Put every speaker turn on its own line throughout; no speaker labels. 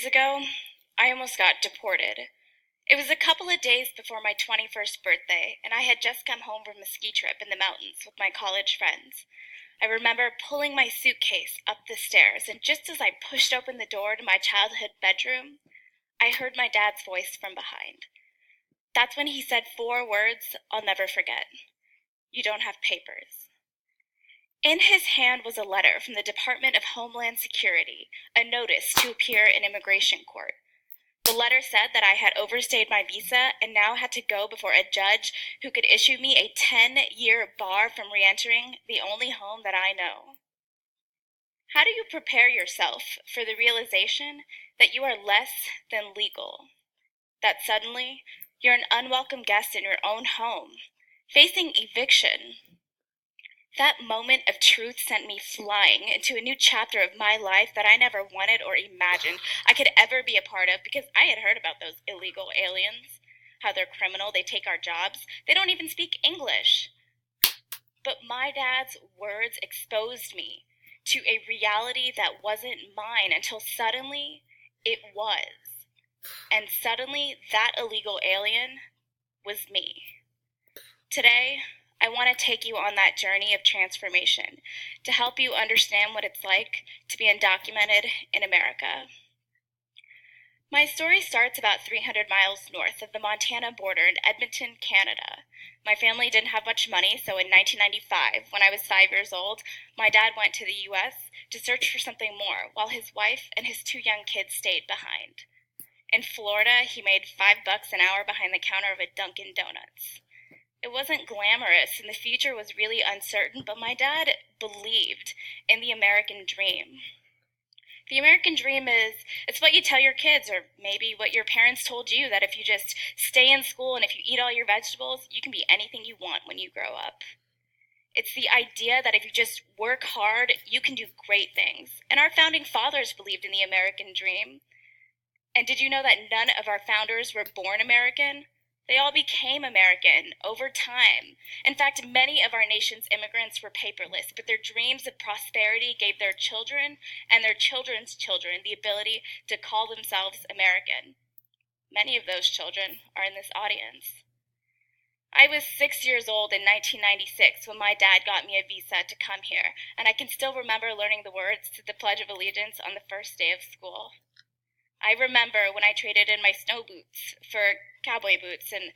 years ago, I almost got deported. It was a couple of days before my 21st birthday, and I had just come home from a ski trip in the mountains with my college friends. I remember pulling my suitcase up the stairs, and just as I pushed open the door to my childhood bedroom, I heard my dad's voice from behind. That's when he said four words I'll never forget. You don't have papers. In his hand was a letter from the Department of Homeland Security, a notice to appear in immigration court. The letter said that I had overstayed my visa and now had to go before a judge who could issue me a 10-year bar from re-entering the only home that I know. How do you prepare yourself for the realization that you are less than legal? That suddenly you're an unwelcome guest in your own home, facing eviction? That moment of truth sent me flying into a new chapter of my life that I never wanted or imagined I could ever be a part of, because I had heard about those illegal aliens, how they're criminal, they take our jobs, they don't even speak English. But my dad's words exposed me to a reality that wasn't mine until suddenly it was. And suddenly that illegal alien was me. Today, I want to take you on that journey of transformation to help you understand what it's like to be undocumented in America. My story starts about 300 miles north of the Montana border in Edmonton, Canada. My family didn't have much money, so in 1995, when I was 5 years old, my dad went to the U.S. to search for something more, while his wife and his two young kids stayed behind. In Florida, he made $5 an hour behind the counter of a Dunkin' Donuts. It wasn't glamorous, and the future was really uncertain, but my dad believed in the American dream. The American dream it's what you tell your kids, or maybe what your parents told you, that if you just stay in school and if you eat all your vegetables, you can be anything you want when you grow up. It's the idea that if you just work hard, you can do great things. And our founding fathers believed in the American dream. And did you know that none of our founders were born American? They all became American over time. In fact, many of our nation's immigrants were paperless, but their dreams of prosperity gave their children and their children's children the ability to call themselves American. Many of those children are in this audience. I was 6 years old in 1996 when my dad got me a visa to come here, and I can still remember learning the words to the Pledge of Allegiance on the first day of school. I remember when I traded in my snow boots for cowboy boots, and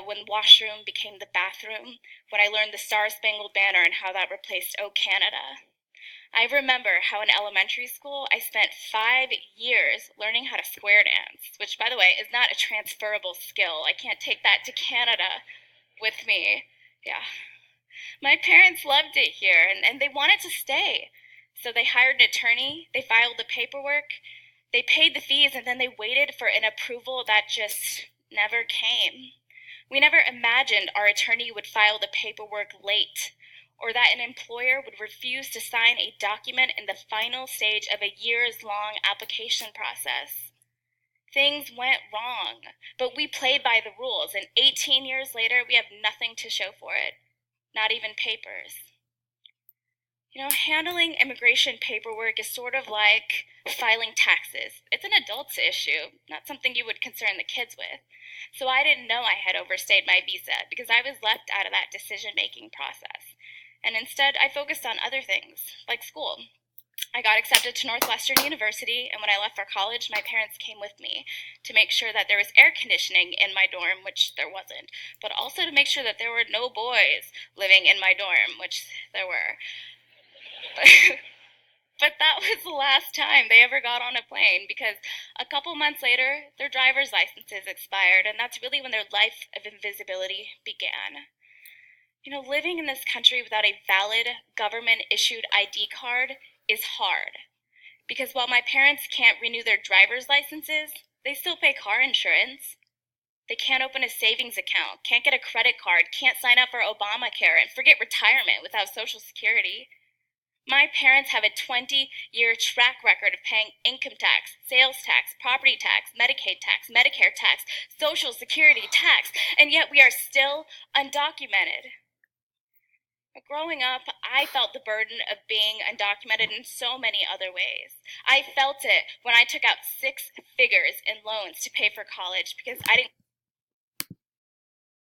when washroom became the bathroom, when I learned the Star-Spangled Banner and how that replaced "O Canada." I remember how in elementary school I spent 5 years learning how to square dance, which, by the way, is not a transferable skill. I can't take that to Canada with me. Yeah. My parents loved it here, and they wanted to stay. So they hired an attorney, they filed the paperwork, they paid the fees, and then they waited for an approval that just never came. We never imagined our attorney would file the paperwork late, or that an employer would refuse to sign a document in the final stage of a years-long application process. Things went wrong, but we played by the rules, and 18 years later, we have nothing to show for it, not even papers. You know, handling immigration paperwork is sort of like filing taxes. It's an adult's issue, not something you would concern the kids with. So I didn't know I had overstayed my visa because I was left out of that decision-making process. And instead, I focused on other things, like school. I got accepted to Northwestern University, and when I left for college, my parents came with me to make sure that there was air conditioning in my dorm, which there wasn't, but also to make sure that there were no boys living in my dorm, which there were. But that was the last time they ever got on a plane, because a couple months later, their driver's licenses expired, and that's really when their life of invisibility began. You know, living in this country without a valid government-issued ID card is hard, because while my parents can't renew their driver's licenses, they still pay car insurance. They can't open a savings account, can't get a credit card, can't sign up for Obamacare, and forget retirement without Social Security. My parents have a 20-year track record of paying income tax, sales tax, property tax, Medicaid tax, Medicare tax, Social Security tax, and yet we are still undocumented. Growing up, I felt the burden of being undocumented in so many other ways. I felt it when I took out six figures in loans to pay for college because I didn't